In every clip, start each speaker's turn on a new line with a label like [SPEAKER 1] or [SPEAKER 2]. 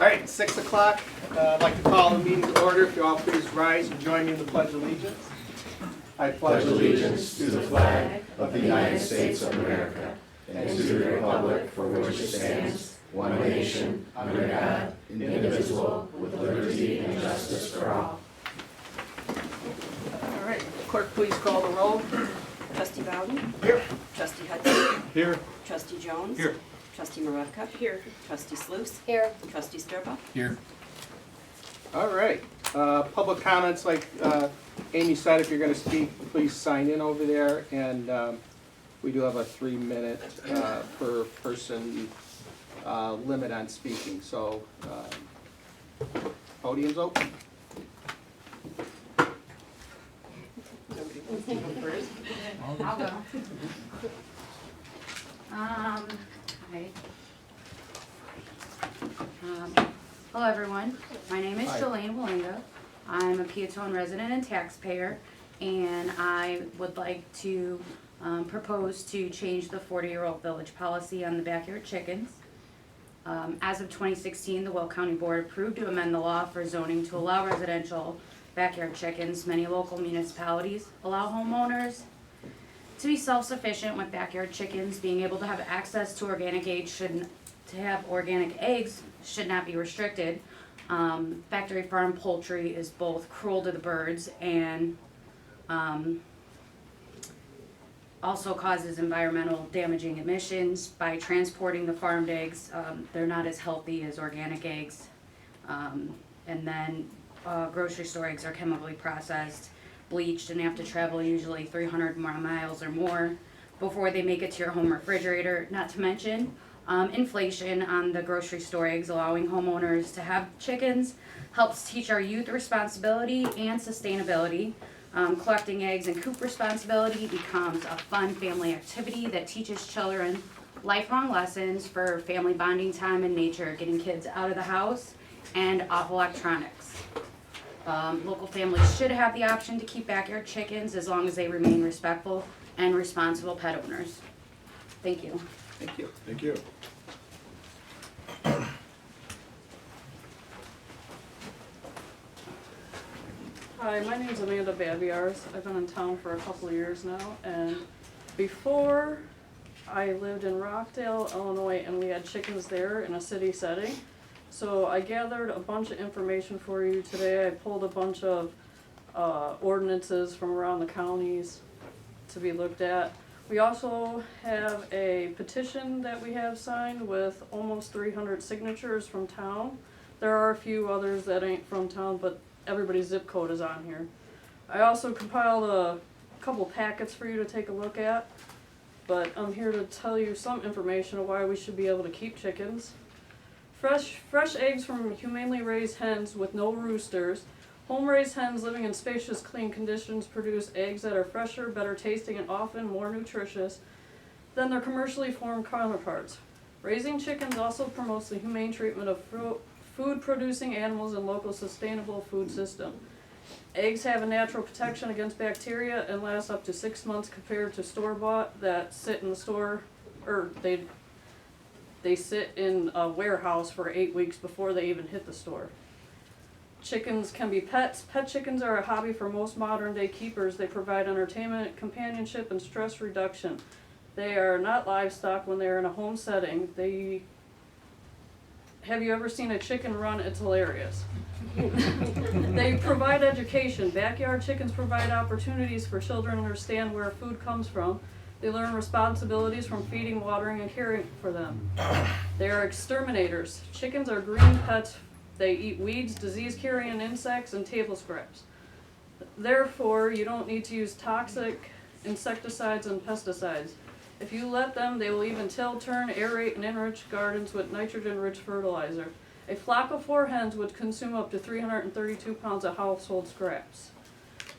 [SPEAKER 1] right, 6 o'clock. I'd like to call the meeting to order. If you all please rise and join me in the Pledge of Allegiance. I
[SPEAKER 2] pledge allegiance to the flag of the United States of America and to the republic for which it stands, one nation, under God, indivisible, with liberty and justice for all.
[SPEAKER 1] All right, clerk, please call the roll.
[SPEAKER 3] Trustee Bowden?
[SPEAKER 1] Here.
[SPEAKER 3] Trustee Hudson?
[SPEAKER 1] Here.
[SPEAKER 3] Trustee Jones?
[SPEAKER 1] Here.
[SPEAKER 3] Trustee Maravka? Here. Trustee Sluse?
[SPEAKER 4] Here.
[SPEAKER 3] Trustee Sturba?
[SPEAKER 5] Here.
[SPEAKER 1] All right, public comments, like Amy said, if you're going to speak, please sign in over there, and we do have a 3-minute per person limit on speaking, so podium's open.
[SPEAKER 4] I'll go. Hi. Hello, everyone. My name is
[SPEAKER 1] Hi.
[SPEAKER 4] Jolene Walinga. I'm a Peatone resident and taxpayer, and I would like to propose to change the 40-year-old village policy on the backyard chickens. As of 2016, the Will County Board approved to amend the law for zoning to allow residential backyard chickens. Many local municipalities allow homeowners to be self-sufficient with backyard chickens. Being able to have access to organic eggs should not be restricted. Factory farm poultry is both cruel to the birds and also causes environmental damaging emissions by transporting the farmed eggs. They're not as healthy as organic eggs. And then grocery store eggs are chemically processed, bleached, and have to travel usually 300 miles or more before they make it to your home refrigerator. Not to mention inflation on the grocery store eggs. Allowing homeowners to have chickens helps teach our youth responsibility and sustainability. Collecting eggs and coop responsibility becomes a fun family activity that teaches children lifelong lessons for family bonding time in nature, getting kids out of the house and off electronics. Local families should have the option to keep backyard chickens as long as they remain respectful and responsible pet owners. Thank you.
[SPEAKER 1] Thank you.
[SPEAKER 2] Thank you.
[SPEAKER 6] Hi, my name's Amanda Babiars. I've been in town for a couple of years now, and before I lived in Rockdale, Illinois, and we had chickens there in a city setting. So I gathered a bunch of information for you today. I pulled a bunch of ordinances from around the counties to be looked at. We also have a petition that we have signed with almost 300 signatures from town. There are a few others that ain't from town, but everybody's zip code is on here. I also compiled a couple packets for you to take a look at, but I'm here to tell you some information of why we should be able to keep chickens. Fresh eggs from humanely raised hens with no roosters. Home-raised hens living in spacious, clean conditions produce eggs that are fresher, better tasting, and often more nutritious than their commercially formed counterparts. Raising chickens also promotes the humane treatment of food-producing animals and local sustainable food system. Eggs have a natural protection against bacteria and last up to 6 months compared to store-bought that sit in the store, or they sit in a warehouse for 8 weeks before they even hit the store. Chickens can be pets. Pet chickens are a hobby for most modern-day keepers. They provide entertainment, companionship, and stress reduction. They are not livestock when they are in a home setting. Have you ever seen a chicken run? It's hilarious. They provide education. Backyard chickens provide opportunities for children to understand where food comes from. They learn responsibilities from feeding, watering, and caring for them. They are exterminators. Chickens are green pets. They eat weeds, disease-carrying insects, and table scraps. Therefore, you don't need to use toxic insecticides and pesticides. If you let them, they will even till, turn, aerate, and enrich gardens with nitrogen-rich fertilizer. A flock of 4 hens would consume up to 332 pounds of household scraps,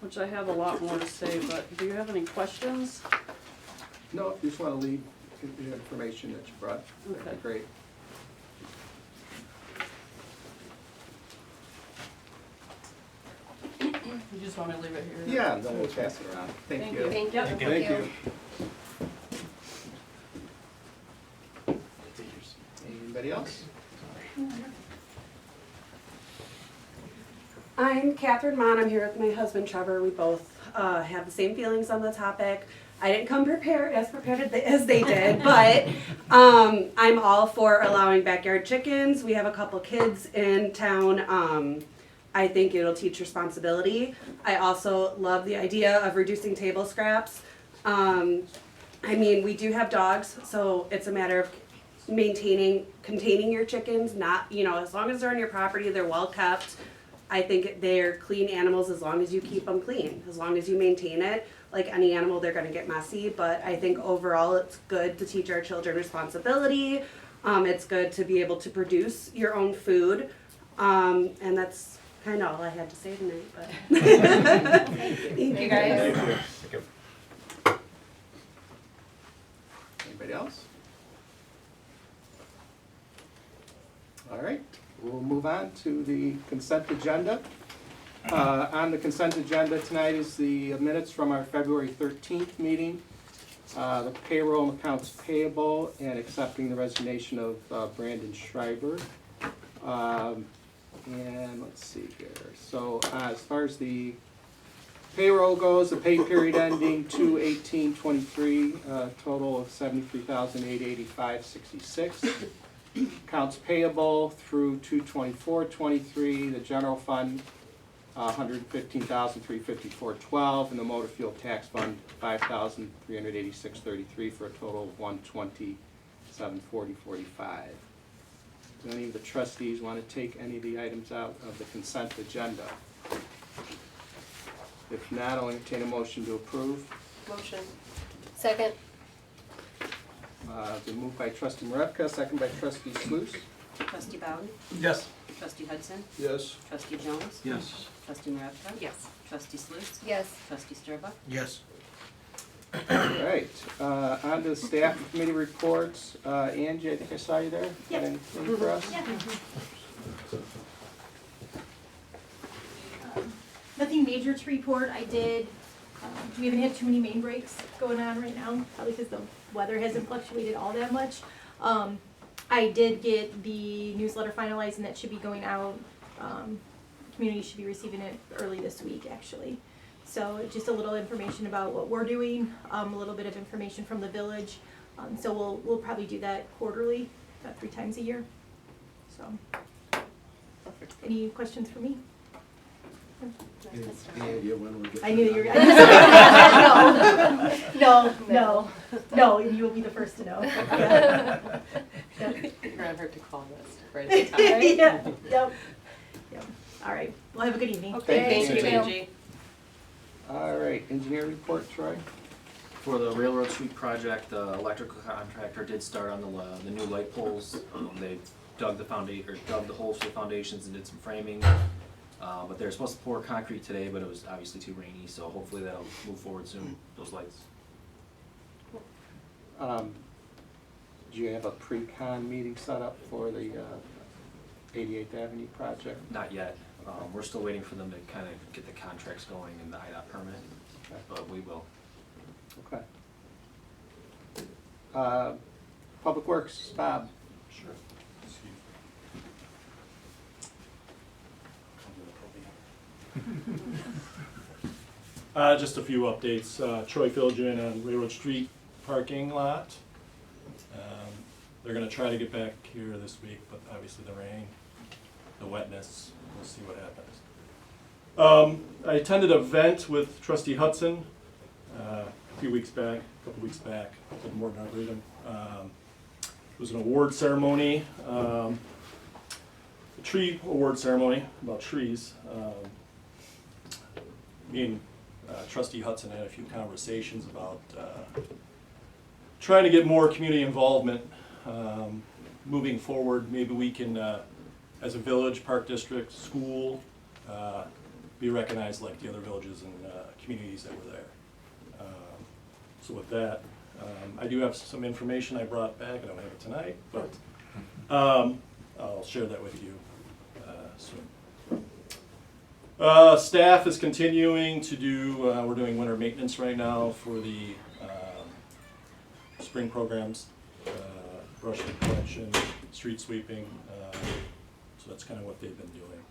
[SPEAKER 6] which I have a lot more to say, but do you have any questions?
[SPEAKER 1] No, if you just want to leave the information that you brought, that'd
[SPEAKER 6] Okay.
[SPEAKER 1] be great.
[SPEAKER 6] You just want me to leave it here?
[SPEAKER 1] Yeah, then we'll pass it around. Thank you.
[SPEAKER 4] Thank you.
[SPEAKER 6] Yep.
[SPEAKER 1] Thank you. Anybody else?
[SPEAKER 5] I'm Catherine Mon. I'm here with my husband Trevor. We both have the same feelings on the topic. I didn't come prepared as they did, but I'm all for allowing backyard chickens. We have a couple kids in town. I think it'll teach responsibility. I also love the idea of reducing table scraps. I mean, we do have dogs, so it's a matter of containing your chickens. Not, as long as they're on your property, they're well kept. I think they're clean animals as long as you keep them clean, as long as you maintain it. Like any animal, they're gonna get messy, but I think overall it's good to teach our children responsibility. It's good to be able to produce your own food. And that's kind of all I had to say tonight, but. Thank you guys.
[SPEAKER 1] Anybody else? All right, we'll move on to the consent agenda. On the consent agenda tonight is the minutes from our February 13th meeting, the payroll and accounts payable, and accepting the resignation of Brandon Schreiber. And let's see here. So as far as the payroll goes, the pay period ending 2/18/23, total of $73,885.66. Accounts payable through 2/24/23, the general fund $115,354.12, and the motor fuel tax fund $5,386.33 for a total of $127,40.45. Do any of the trustees want to take any of the items out of the consent agenda? If not, I'll entertain a motion to approve.
[SPEAKER 7] Motion. Second.
[SPEAKER 1] Been moved by trustee Maravka, second by trustee Sluse.
[SPEAKER 3] Trustee Bowden?
[SPEAKER 8] Yes.
[SPEAKER 3] Trustee Hudson?
[SPEAKER 8] Yes.
[SPEAKER 3] Trustee Jones?
[SPEAKER 8] Yes.
[SPEAKER 3] Trustee Maravka?
[SPEAKER 7] Yes.
[SPEAKER 3] Trustee Sluse?
[SPEAKER 7] Yes.
[SPEAKER 3] Trustee Sturba?
[SPEAKER 8] Yes.
[SPEAKER 1] All right, on to staff committee reports. Angie, I think I saw you there. Got anything for us?
[SPEAKER 9] Nothing major to report. I did, we haven't had too many main breaks going on right now, probably because the weather hasn't fluctuated all that much. I did get the newsletter finalized and that should be going out. Community should be receiving it early this week, actually. So just a little information about what we're doing, a little bit of information from the village. So we'll probably do that quarterly, about 3 times a year. So, any questions for me?
[SPEAKER 2] Any idea when we'll get?
[SPEAKER 9] I knew you were. No, and you will be the first to know. Yeah.
[SPEAKER 7] You're gonna have to call us right at the time, right?
[SPEAKER 9] Yeah, yep. All right, well, have a good evening.
[SPEAKER 1] Okay,
[SPEAKER 7] Thank you, Angie.
[SPEAKER 1] All right, engineer report, Troy.
[SPEAKER 10] For the Railroad Street project, the electrical contractor did start on the new light poles. They dug the holes for the foundations and did some framing. But they're supposed to pour concrete today, but it was obviously too rainy, so hopefully that'll move forward soon, those lights.
[SPEAKER 1] Do you have a pre-con meeting set up for the 88th Avenue project?
[SPEAKER 10] Not yet. We're still waiting for them to kind of get the contracts going and the IDOT permit, but we will.
[SPEAKER 1] Okay. Public Works, Bob.
[SPEAKER 8] Sure. Just a few updates. Troy Filgen on Railroad Street parking lot. They're gonna try to get back here this week, but obviously the rain, the wetness, we'll see what happens. I attended an event with Trustee Hudson a couple weeks back, at Morton Arboretum. It was an award ceremony, a tree award ceremony about trees. Me and Trustee Hudson had a few conversations about trying to get more community involvement moving forward. Maybe we can, as a village, park district, school, be recognized like the other villages and communities that were there. So with that, I do have some information I brought back. I don't have it tonight, but I'll share that with you soon. Staff is continuing to do, we're doing winter maintenance right now for the spring programs, brush collection, street sweeping, so that's kind of what they've been doing.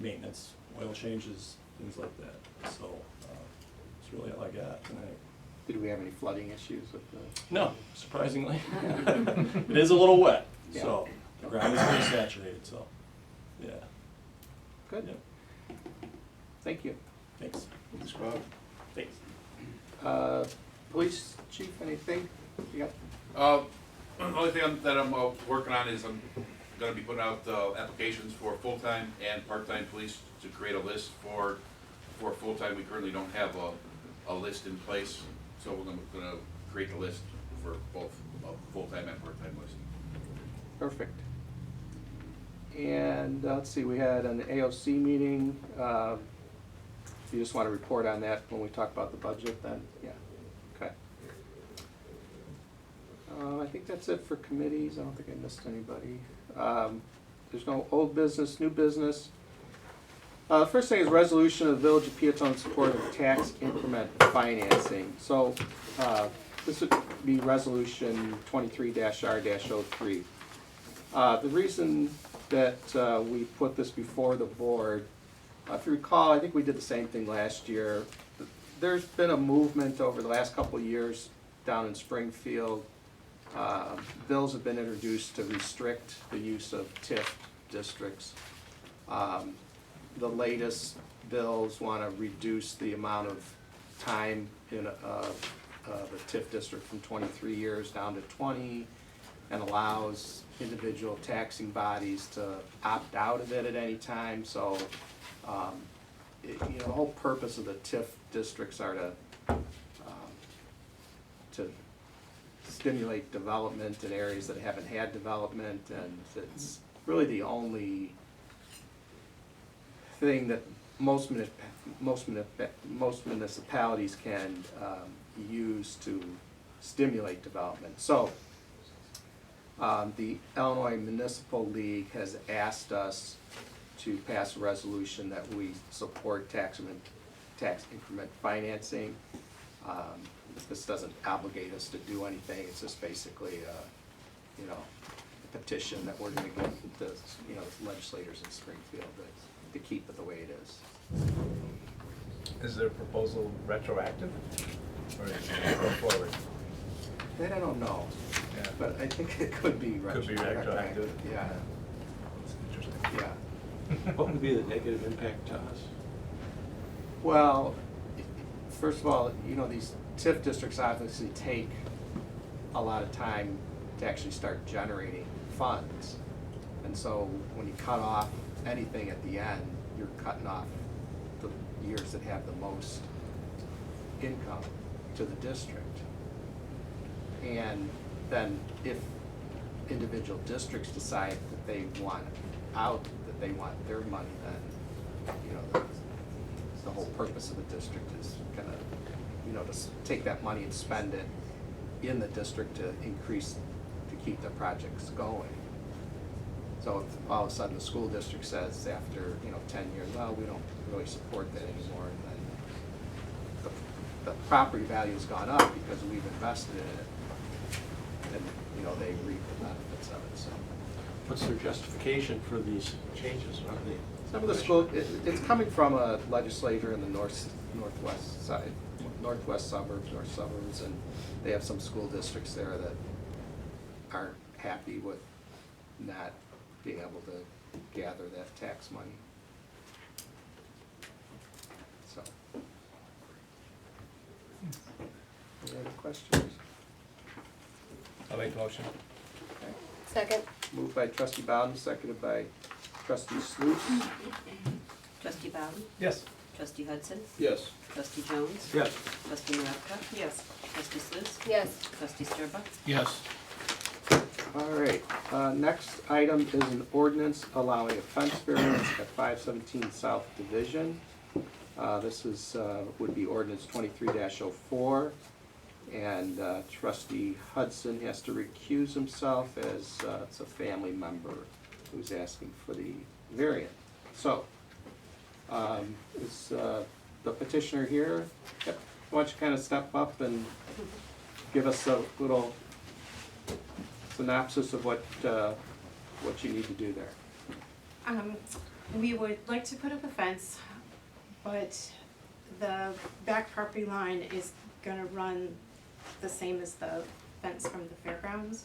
[SPEAKER 8] maintenance, oil changes, things like that. So, that's really all I got tonight.
[SPEAKER 1] Did we have any flooding issues with the?
[SPEAKER 8] No, surprisingly. It is a little wet,
[SPEAKER 1] Yeah.
[SPEAKER 8] so the ground is pretty saturated, so, yeah.
[SPEAKER 1] Good,
[SPEAKER 8] Yep.
[SPEAKER 1] thank you.
[SPEAKER 8] Thanks.
[SPEAKER 2] Thanks, Bob.
[SPEAKER 8] Thanks.
[SPEAKER 1] Police chief, anything? You got?
[SPEAKER 11] The only thing that I'm working on is I'm gonna be putting out applications for full-time and part-time police to create a list for full-time. We currently don't have a list in place, so we're gonna create a list for both full-time and part-time list.
[SPEAKER 1] Perfect. And let's see, we had an AOC meeting. You just want to report on that when we talk about the budget then? Yeah, okay. I think that's it for committees. I don't think I missed anybody. There's no old business, new business. The first thing is resolution of the Village of Peatone in support of tax increment financing. So this would be resolution 23-R-03. The reason that we put this before the board, if you recall, I think we did the same thing last year. There's been a movement over the last couple of years down in Springfield. Bills have been introduced to restrict the use of TIF districts. The latest bills want to reduce the amount of time in the TIF district from 23 years down to 20, and allows individual taxing bodies to opt out of it at any time. So, the whole purpose of the TIF districts are to stimulate development in areas that haven't had development, and it's really the only thing that most municipalities can use to stimulate development. So, the Illinois Municipal League has asked us to pass a resolution that we support tax increment financing. This doesn't obligate us to do anything. It's just basically, a petition that we're going to get the, legislators in Springfield to keep it the way it is.
[SPEAKER 12] Is their proposal retroactive, or is it go forward?
[SPEAKER 1] That I don't know,
[SPEAKER 12] Yeah.
[SPEAKER 1] but I think it could be
[SPEAKER 12] Could be retroactive.
[SPEAKER 1] Yeah,
[SPEAKER 12] That's interesting.
[SPEAKER 1] yeah.
[SPEAKER 13] What would be the negative impact to us?
[SPEAKER 1] Well, first of all, these TIF districts obviously take a lot of time to actually start generating funds. And so when you cut off anything at the end, you're cutting off the years that have the most income to the district. And then if individual districts decide that they want out, that they want their money, then, the whole purpose of the district is kind of, to take that money and spend it in the district to keep the projects going. So if all of a sudden the school district says after, 10 years, well, we don't really support that anymore, and then the property value's gone up because we've invested in it, and, they reap the benefits of it, so.
[SPEAKER 13] What's their justification for these changes? Are they?
[SPEAKER 1] Some of the school, it's coming from a legislator in the northwest side, north suburbs, and they have some school districts there that aren't happy with not being able to gather that tax money. So. Any other questions?
[SPEAKER 12] I'll make a motion.
[SPEAKER 1] Okay.
[SPEAKER 7] Second.
[SPEAKER 1] Moved by trustee Bowden, seconded by trustee Sluse.
[SPEAKER 3] Trustee Bowden?
[SPEAKER 12] Yes.
[SPEAKER 3] Trustee Hudson?
[SPEAKER 13] Yes.
[SPEAKER 3] Trustee Jones?
[SPEAKER 13] Yes.
[SPEAKER 3] Trustee Maravka?
[SPEAKER 6] Yes.
[SPEAKER 3] Trustee Sluse?
[SPEAKER 7] Yes.
[SPEAKER 3] Trustee Sturba?
[SPEAKER 13] Yes.
[SPEAKER 1] All right, next item is an ordinance allowing a fence variance at 517 South Division. This is, would be ordinance 23-04, and trustee Hudson has to recuse himself as it's a family member who's asking for the variance. So, is the petitioner here? Yep. Why don't you kind of step up and give us a little synopsis of what you need to do there.
[SPEAKER 14] We would like to put up a fence, but the back property line is gonna run the same as the fence from the fairgrounds.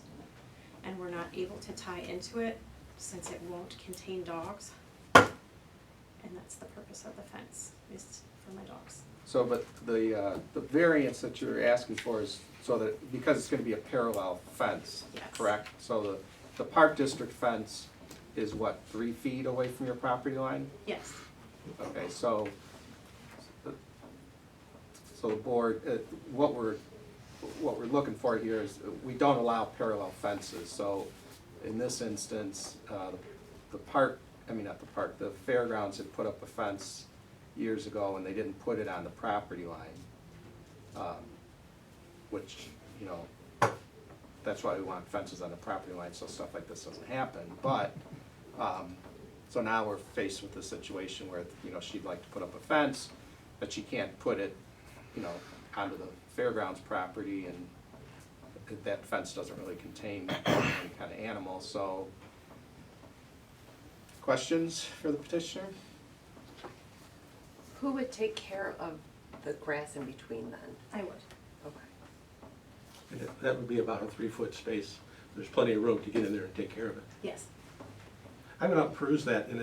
[SPEAKER 14] And we're not able to tie into it since it won't contain dogs. And that's the purpose of the fence, is for my dogs.
[SPEAKER 1] So, but the variance that you're asking for is so that, because it's gonna be a parallel fence,
[SPEAKER 14] Yes.
[SPEAKER 1] correct? So the Park District fence is what, 3 feet away from your property line?
[SPEAKER 14] Yes.
[SPEAKER 1] Okay, so the board, what we're looking for here is, we don't allow parallel fences, so in this instance, the fairgrounds had put up a fence years ago and they didn't put it on the property line. Which, you know, that's why we want fences on the property line, so stuff like this doesn't happen, but, so now we're faced with a situation where, you know, she'd like to put up a fence, but she can't put it, you know, onto the fairgrounds property, and that fence doesn't really contain any kind of animal, so. Questions for the petitioner?
[SPEAKER 7] Who would take care of the grass in between then?
[SPEAKER 14] I would.
[SPEAKER 7] Okay.
[SPEAKER 13] And that would be about a 3-foot space. There's plenty of room to get in there and take care of it.
[SPEAKER 14] Yes.
[SPEAKER 13] I went out and perused that, and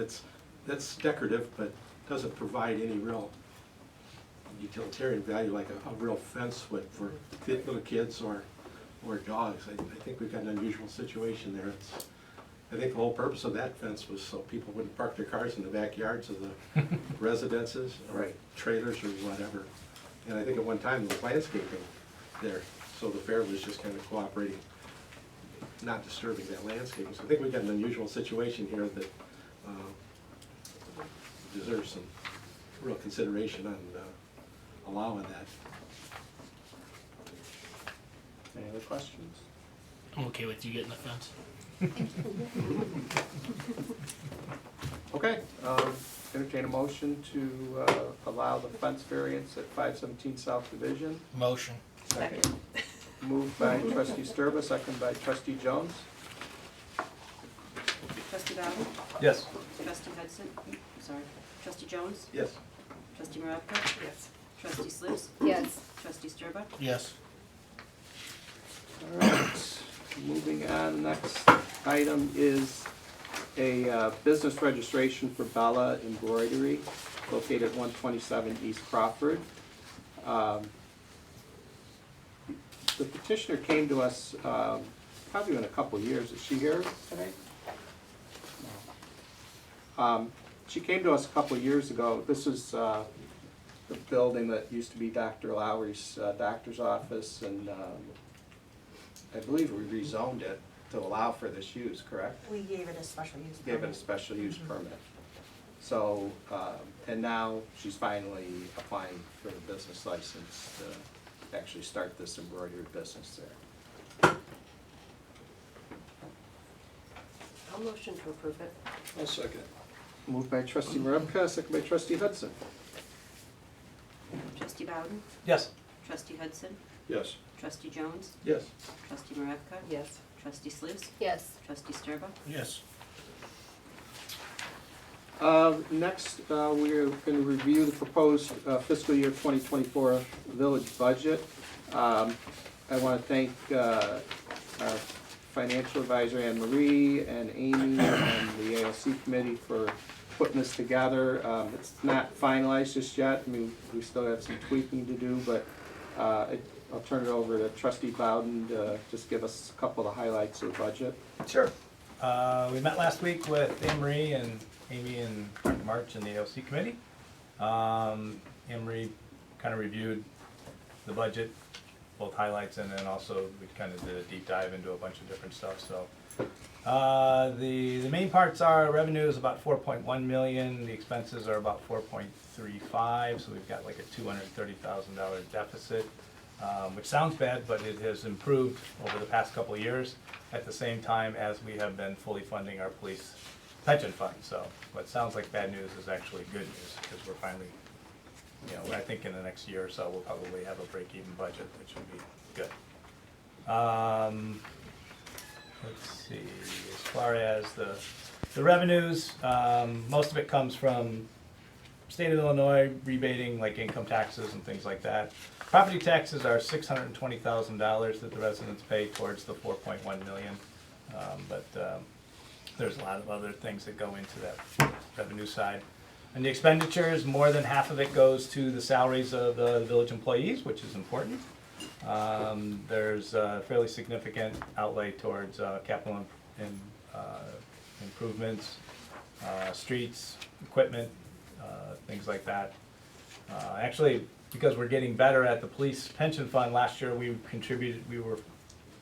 [SPEAKER 13] that's decorative, but doesn't provide any real utilitarian value like a real fence would for little kids or dogs. I think we've got an unusual situation there. I think the whole purpose of that fence was so people wouldn't park their cars in the backyards of the residences or
[SPEAKER 1] Right.
[SPEAKER 13] trailers or whatever. And I think at one time there was landscaping there, so the fair was just kind of cooperating, not disturbing that landscaping. So I think we've got an unusual situation here that deserves some real consideration on allowing that.
[SPEAKER 1] Any other questions?
[SPEAKER 15] I'm okay with you getting the fence.
[SPEAKER 1] Okay, entertain a motion to allow the fence variance at 517 South Division.
[SPEAKER 15] Motion.
[SPEAKER 1] Second. Moved by trustee Sturba, second by trustee Jones.
[SPEAKER 3] Trustee Bowden?
[SPEAKER 12] Yes.
[SPEAKER 3] Trustee Hudson? Sorry. Trustee Jones?
[SPEAKER 13] Yes.
[SPEAKER 3] Trustee Maravka?
[SPEAKER 7] Yes.
[SPEAKER 3] Trustee Slivs?
[SPEAKER 7] Yes.
[SPEAKER 3] Trustee Sturba?
[SPEAKER 15] Yes.
[SPEAKER 1] All right, moving on, next item is a business registration for Bella Embroidery, located at 127 East Crawford. The petitioner came to us probably in a couple of years. Is she here today? No. She came to us a couple of years ago. This is the building that used to be Dr. Lowry's doctor's office, and I believe we rezoned it to allow for this use, correct?
[SPEAKER 14] We gave it a special use permit.
[SPEAKER 1] Gave it a special use permit. So, and now she's finally applying for the business license to actually start this embroidery business there.
[SPEAKER 7] I'll motion to approve it.
[SPEAKER 13] I'll second.
[SPEAKER 1] Moved by trustee Maravka, second by trustee Hudson.
[SPEAKER 3] Trustee Bowden?
[SPEAKER 12] Yes.
[SPEAKER 3] Trustee Hudson?
[SPEAKER 13] Yes.
[SPEAKER 3] Trustee Jones?
[SPEAKER 13] Yes.
[SPEAKER 3] Trustee Maravka?
[SPEAKER 7] Yes.
[SPEAKER 3] Trustee Slivs?
[SPEAKER 7] Yes.
[SPEAKER 3] Trustee Sturba?
[SPEAKER 15] Yes.
[SPEAKER 1] Next, we're going to review the proposed fiscal year 2024 village budget. I want to thank our financial advisor Anne Marie and Amy and the ALC committee for putting this together. It's not finalized just yet. I mean, we still have some tweaking to do, but I'll turn it over to trustee Bowden to just give us a couple of the highlights of the budget.
[SPEAKER 12] Sure. We met last week with Anne Marie and Amy and Dr. March and the AOC committee. Anne Marie kind of reviewed the budget, both highlights, and then also we kind of did a deep dive into a bunch of different stuff. So the main parts are revenue is about 4.1 million. The expenses are about 4.35. So we've got like a $230,000 deficit. Which sounds bad, but it has improved over the past couple of years at the same time as we have been fully funding our police pension fund. So what sounds like bad news is actually good news, because we're finally, you know, I think in the next year or so we'll probably have a break-even budget, which will be good. Let's see, as far as the The revenues, most of it comes from state of Illinois rebating like income taxes and things like that. Property taxes are $620,000 that the residents pay towards the 4.1 million. But there's a lot of other things that go into that revenue side. And the expenditures, more than half of it goes to the salaries of the village employees, which is important. There's a fairly significant outlay towards capital improvements, streets, equipment, things like that. Actually, because we're getting better at the police pension fund, last year we were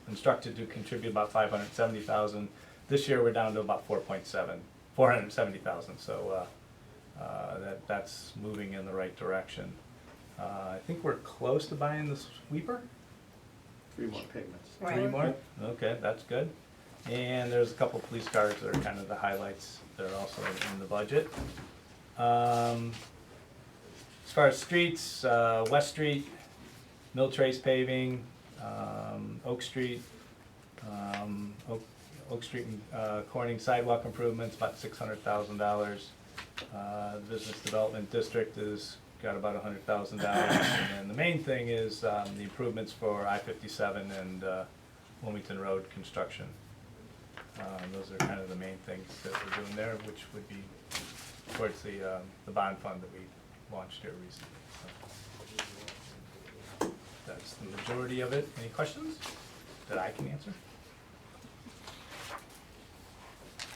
[SPEAKER 12] instructed to contribute about 570,000. This year we're down to about 470,000. So that's moving in the right direction. I think we're close to buying the sweeper.
[SPEAKER 1] 3 more payments.
[SPEAKER 12] Three more? Okay, that's good. And there's a couple police cars that are kind of the highlights that are also in the budget. As far as streets, West Street, Mill Trace paving, Oak Street, Oak Street and Corning sidewalk improvements, about $600,000. The Business Development District has got about $100,000. And the main thing is the improvements for I-57 and Wilmington Road construction. Those are kind of the main things that we're doing there, which would be towards the bond fund that we launched here recently. So that's the majority of it. Any questions that I can answer?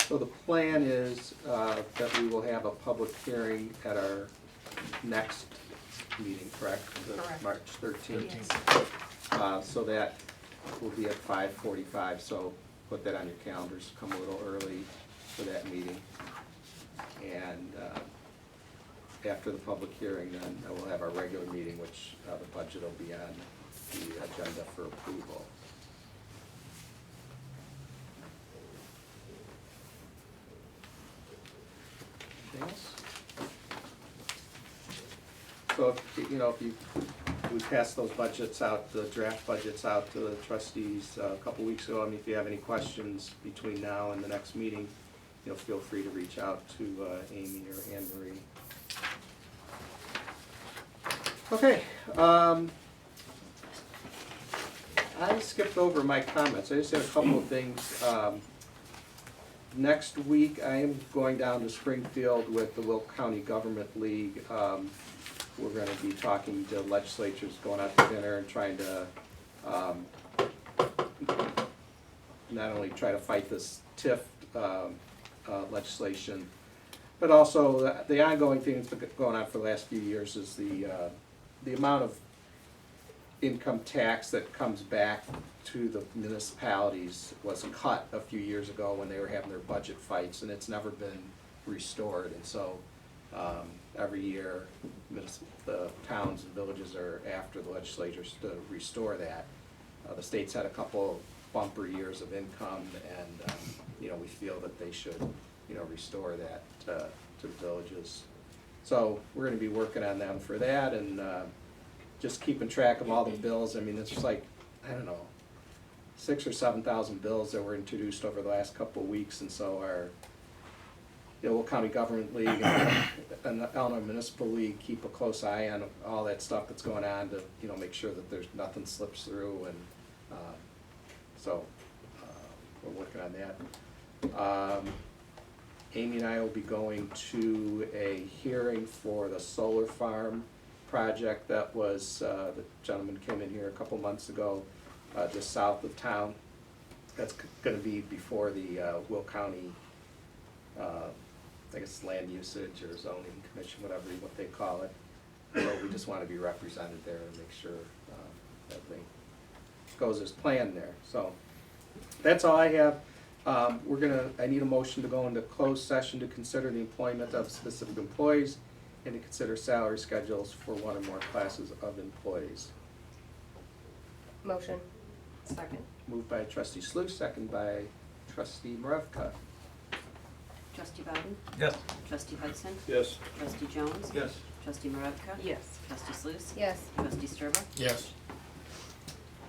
[SPEAKER 1] So the plan is that we will have a public hearing at our next meeting, correct?
[SPEAKER 14] Correct.
[SPEAKER 1] March 13th.
[SPEAKER 14] Yes.
[SPEAKER 1] So that will be at 5:45, so put that on your calendars, come a little early for that meeting. And after the public hearing, then we'll have our regular meeting, which the budget will be on the agenda for approval. Anything else? So, if we passed those budgets out, the draft budgets out to the trustees a couple weeks ago. I mean, if you have any questions between now and the next meeting, feel free to reach out to Amy or Anne Marie. Okay, I skipped over my comments. I just had a couple of things. Next week, I am going down to Springfield with the Will County Government League. We're going to be talking to legislatures, going out to dinner and trying to not only try to fight this TIF legislation, but also the ongoing thing that's been going on for the last few years is the amount of income tax that comes back to the municipalities was cut a few years ago when they were having their budget fights, and it's never been restored. And so every year the towns and villages are after the legislatures to restore that. The state's had a couple bumper years of income, and we feel that they should restore that to the villages. So we're going to be working on them for that, and just keeping track of all the bills. I mean, it's like, I don't know, 6,000 or 7,000 bills that were introduced over the last couple of weeks, and so our Will County Government League and the Illinois Municipal League keep a close eye on all that stuff that's going on to make sure that there's nothing slips through, and so we're working on that. Amy and I will be going to a hearing for the solar farm project that was, the gentleman came in here a couple months ago, just south of town. That's gonna be before the Will County, I guess land usage or zoning commission, what they call it. So we just wanna be represented there and make sure everything goes as planned there. So that's all I have. I need a motion to go into closed session to consider the employment of specific employees and to consider salary schedules for one or more classes of employees.
[SPEAKER 7] Motion. Second.
[SPEAKER 1] Moved by trustee Sluse, second by trustee Marevka.
[SPEAKER 3] Trustee Bowden?
[SPEAKER 12] Yes.
[SPEAKER 3] Trustee Hudson?
[SPEAKER 13] Yes.
[SPEAKER 3] Trustee Jones?
[SPEAKER 13] Yes.
[SPEAKER 3] Trustee Marevka?
[SPEAKER 7] Yes.
[SPEAKER 3] Trustee Sluse?
[SPEAKER 7] Yes.
[SPEAKER 3] Trustee Sturba?
[SPEAKER 15] Yes.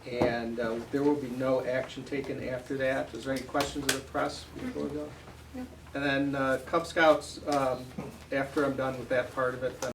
[SPEAKER 1] And there will be no action taken after that. Is there any questions of the press before we go?
[SPEAKER 7] No.
[SPEAKER 1] And then Cub Scouts, after I'm done with that part of it, then